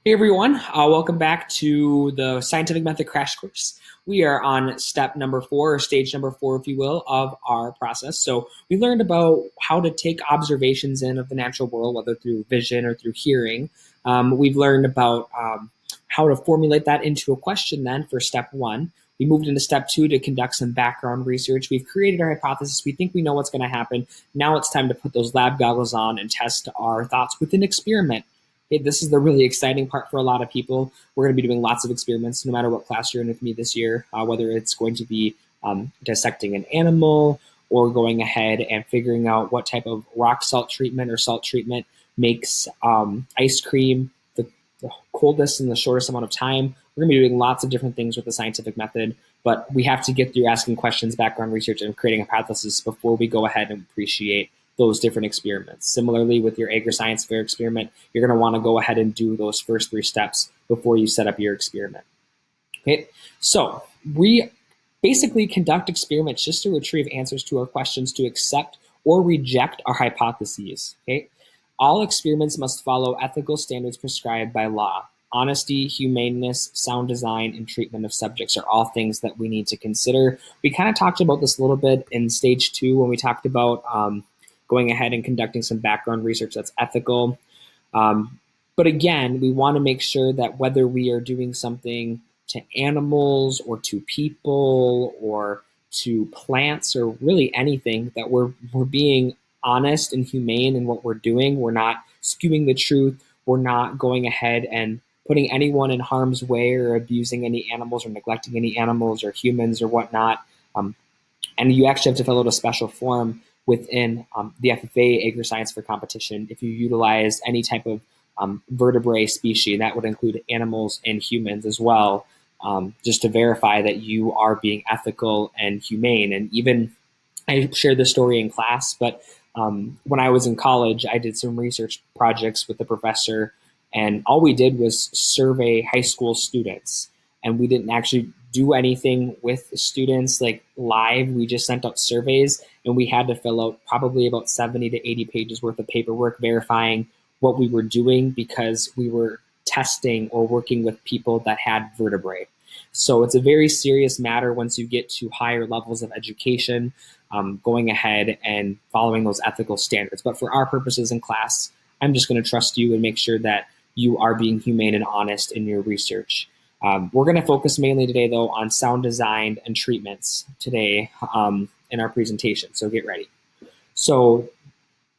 Hey everyone, welcome back to the Scientific Method Crash Course. We are on step number four, or stage number four, if you will, of our process. So we learned about how to take observations in of the natural world, whether through vision or through hearing. We've learned about how to formulate that into a question then for step one. We moved into step two to conduct some background research. We've created our hypothesis. We think we know what's going to happen. Now it's time to put those lab goggles on and test our thoughts with an experiment. This is the really exciting part for a lot of people. We're going to be doing lots of experiments no matter what class you're in with me this year, whether it's going to be dissecting an animal or going ahead and figuring out what type of rock salt treatment or salt treatment makes ice cream the coldest in the shortest amount of time. We're going to be doing lots of different things with the scientific method, but we have to get through asking questions, background research, and creating a hypothesis before we go ahead and appreciate those different experiments. Similarly, with your Agri-Science Fair experiment, you're going to want to go ahead and do those first three steps before you set up your experiment. Okay, so we basically conduct experiments just to retrieve answers to our questions to accept or reject our hypotheses. Okay, all experiments must follow ethical standards prescribed by law. Honesty, humaneness, sound design, and treatment of subjects are all things that we need to consider. We kind of talked about this a little bit in stage two when we talked about going ahead and conducting some background research that's ethical. But again, we want to make sure that whether we are doing something to animals or to people or to plants or really anything, that we're being honest and humane in what we're doing. We're not skewing the truth. We're not going ahead and putting anyone in harm's way or abusing any animals or neglecting any animals or humans or whatnot. And you actually have to fill out a special form within the FFA Agri-Science Fair competition if you utilize any type of vertebrate species. That would include animals and humans as well, just to verify that you are being ethical and humane. And even I shared this story in class, but when I was in college, I did some research projects with the professor, and all we did was survey high school students. And we didn't actually do anything with students like live. We just sent out surveys, and we had to fill out probably about 70 to 80 pages worth of paperwork verifying what we were doing because we were testing or working with people that had vertebrae. So it's a very serious matter once you get to higher levels of education, going ahead and following those ethical standards. But for our purposes in class, I'm just going to trust you and make sure that you are being humane and honest in your research. We're going to focus mainly today, though, on sound design and treatments today in our presentation. So get ready. So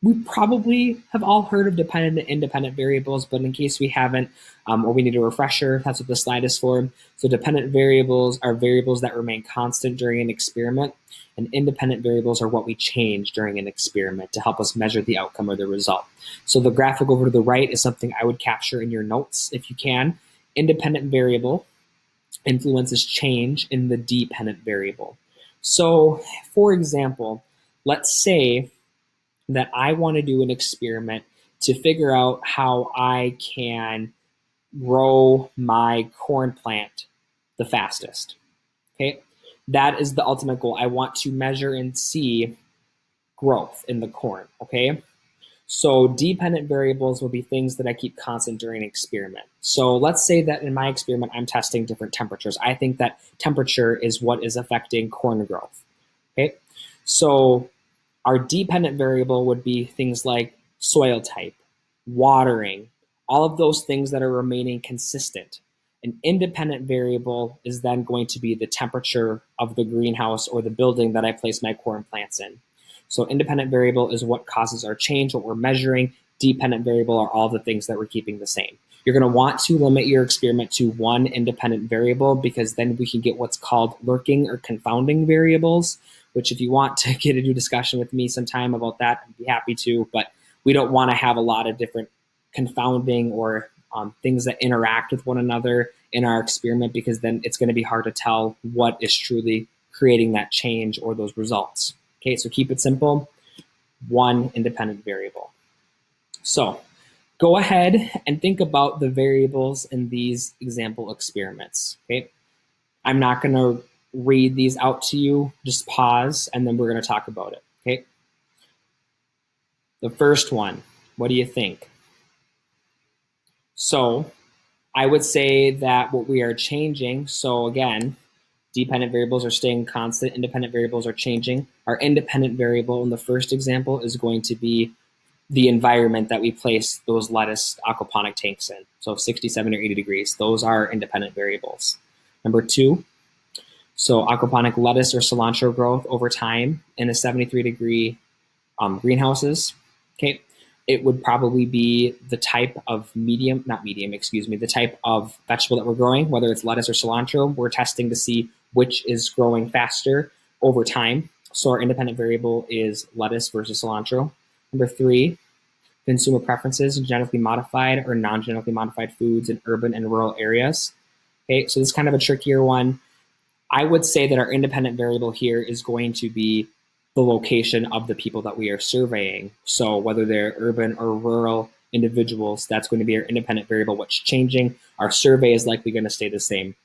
we probably have all heard of dependent and independent variables, but in case we haven't, or we need a refresher, that's what the slide is for. So dependent variables are variables that remain constant during an experiment, and independent variables are what we change during an experiment to help us measure the outcome or the result. So the graphic over to the right is something I would capture in your notes if you can. Independent variable influences change in the dependent variable. So, for example, let's say that I want to do an experiment to figure out how I can grow my corn plant the fastest. Okay, that is the ultimate goal. I want to measure and see growth in the corn. Okay, so dependent variables will be things that I keep constant during an experiment. So let's say that in my experiment, I'm testing different temperatures. I think that temperature is what is affecting corn growth. Okay, so our dependent variable would be things like soil type, watering, all of those things that are remaining consistent. An independent variable is then going to be the temperature of the greenhouse or the building that I place my corn plants in. So independent variable is what causes our change, what we're measuring. Dependent variable are all the things that we're keeping the same. You're going to want to limit your experiment to one independent variable because then we can get what's called lurking or confounding variables, which if you want to get a new discussion with me sometime about that, I'd be happy to. But we don't want to have a lot of different confounding or things that interact with one another in our experiment because then it's going to be hard to tell what is truly creating that change or those results. Okay, so keep it simple, one independent variable. So go ahead and think about the variables in these example experiments. Okay, I'm not going to read these out to you, just pause, and then we're going to talk about it. Okay, the first one, what do you think? So I would say that what we are changing, so again, dependent variables are staying constant, independent variables are changing. Our independent variable in the first example is going to be the environment that we place those lettuce aquaponic tanks in. So 67 or 80 degrees, those are independent variables. Number two, so aquaponic lettuce or cilantro growth over time in a 73-degree greenhouses. Okay, it would probably be the type of the type of vegetable that we're growing, whether it's lettuce or cilantro. We're testing to see which is growing faster over time. So our independent variable is lettuce versus cilantro. Number three, consumer preferences, genetically modified or non-genetically modified foods in urban and rural areas. Okay, so this is kind of a trickier one. I would say that our independent variable here is going to be the location of the people that we are surveying. So whether they're urban or rural individuals, that's going to be our independent variable. What's changing? Our survey is likely going to stay the same.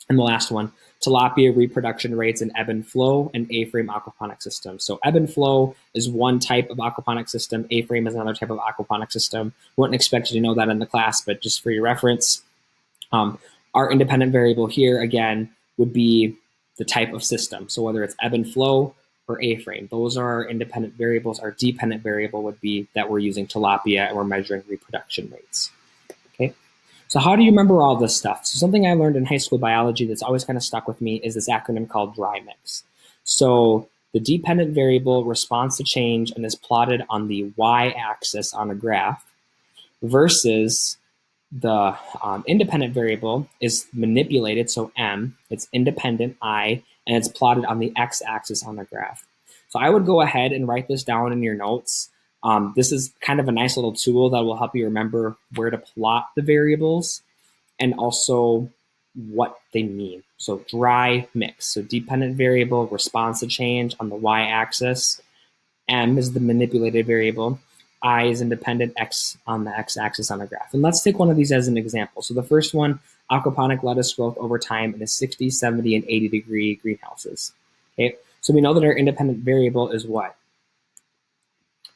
And the last one, tilapia reproduction rates in ebb and flow and A-frame aquaponic system. So ebb and flow is one type of aquaponic system. A-frame is another type of aquaponic system. Wouldn't expect you to know that in the class, but just for your reference, our independent variable here, again, would be the type of system. So whether it's ebb and flow or A-frame, those are our independent variables. Our dependent variable would be that we're using tilapia and we're measuring reproduction rates. Okay. So how do you remember all this stuff? So something I learned in high school biology that's always kind of stuck with me is this acronym called dry mix. So the dependent variable responds to change and is plotted on the y-axis on a graph versus the independent variable is manipulated, so M, it's independent, I, and it's plotted on the x-axis on the graph. So I would go ahead and write this down in your notes. This is kind of a nice little tool that will help you remember where to plot the variables and also what they mean. So dry mix, so dependent variable responds to change on the y-axis. M is the manipulated variable. I is independent, X on the x-axis on the graph. And let's take one of these as an example. So the first one, aquaponic lettuce growth over time in a 60, 70, and 80-degree greenhouses. Okay, so we know that our independent variable is what?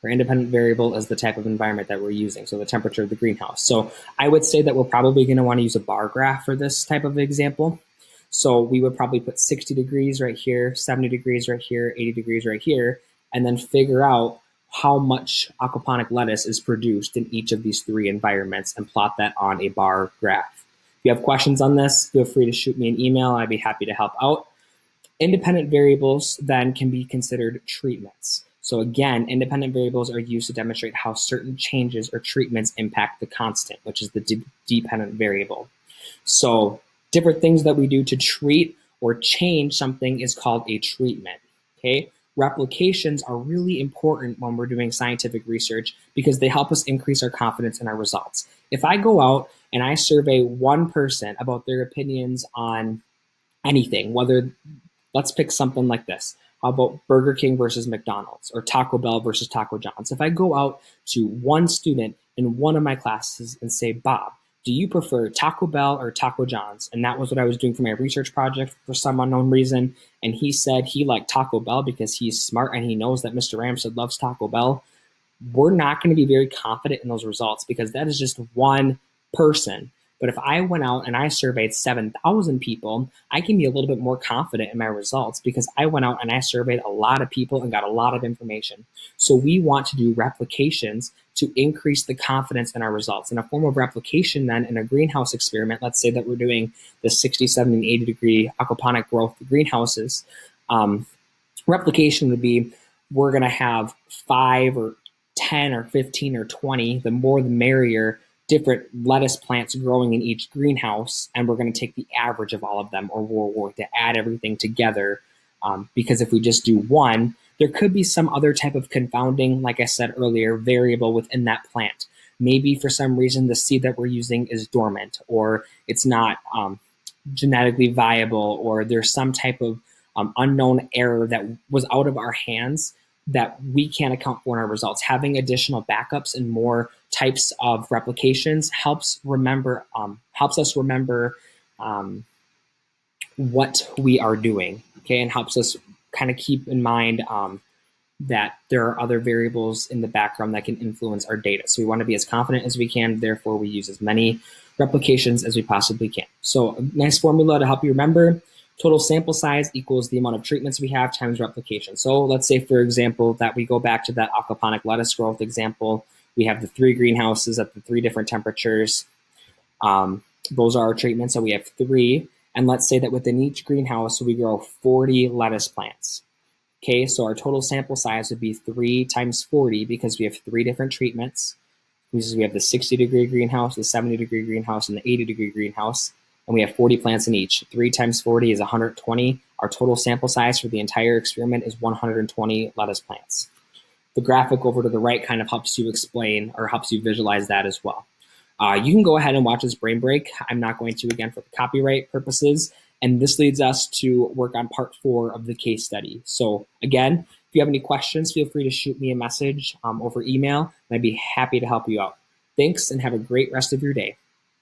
Our independent variable is the type of environment that we're using, so the temperature of the greenhouse. So I would say that we're probably going to want to use a bar graph for this type of example. So we would probably put 60 degrees right here, 70 degrees right here, 80 degrees right here, and then figure out how much aquaponic lettuce is produced in each of these three environments and plot that on a bar graph. If you have questions on this, feel free to shoot me an email. I'd be happy to help out. Independent variables then can be considered treatments. So again, independent variables are used to demonstrate how certain changes or treatments impact the constant, which is the dependent variable. So different things that we do to treat or change something is called a treatment. Okay. Replications are really important when we're doing scientific research because they help us increase our confidence in our results. If I go out and I survey one person about their opinions on anything, let's pick something like this. How about Burger King versus McDonald's or Taco Bell versus Taco John's? If I go out to one student in one of my classes and say, Bob, do you prefer Taco Bell or Taco John's? And that was what I was doing for my research project for some unknown reason. And he said he liked Taco Bell because he's smart and he knows that Mr. Ramsted loves Taco Bell. We're not going to be very confident in those results because that is just one person. But if I went out and I surveyed 7,000 people, I can be a little bit more confident in my results because I went out and I surveyed a lot of people and got a lot of information. So we want to do replications to increase the confidence in our results. In a form of replication then in a greenhouse experiment, let's say that we're doing the 60, 70, and 80-degree aquaponic growth greenhouses, replication would be we're going to have 5 or 10 or 15 or 20, the more the merrier, different lettuce plants growing in each greenhouse, and we're going to take the average of all of them, or we're going to add everything together. Because if we just do one, there could be some other type of confounding, like I said earlier, variable within that plant. Maybe for some reason the seed that we're using is dormant, or it's not genetically viable, or there's some type of unknown error that was out of our hands that we can't account for in our results. Having additional backups and more types of replications helps us remember what we are doing, okay, and helps us kind of keep in mind that there are other variables in the background that can influence our data. So we want to be as confident as we can, therefore we use as many replications as we possibly can. So a nice formula to help you remember: total sample size equals the amount of treatments we have times replication. So let's say, for example, that we go back to that aquaponic lettuce growth example. We have the 3 greenhouses at the 3 different temperatures. Those are our treatments, so we have 3. And let's say that within each greenhouse, we grow 40 lettuce plants. Okay, so our total sample size would be 3 times 40 because we have 3 different treatments. We have the 60-degree greenhouse, the 70-degree greenhouse, and the 80-degree greenhouse. And we have 40 plants in each. 3 times 40 is 120. Our total sample size for the entire experiment is 120 lettuce plants. The graphic over to the right kind of helps you explain or helps you visualize that as well. You can go ahead and watch this brain break. I'm not going to, again, for copyright purposes. And this leads us to work on part 4 of the case study. So again, if you have any questions, feel free to shoot me a message over email, and I'd be happy to help you out. Thanks, and have a great rest of your day.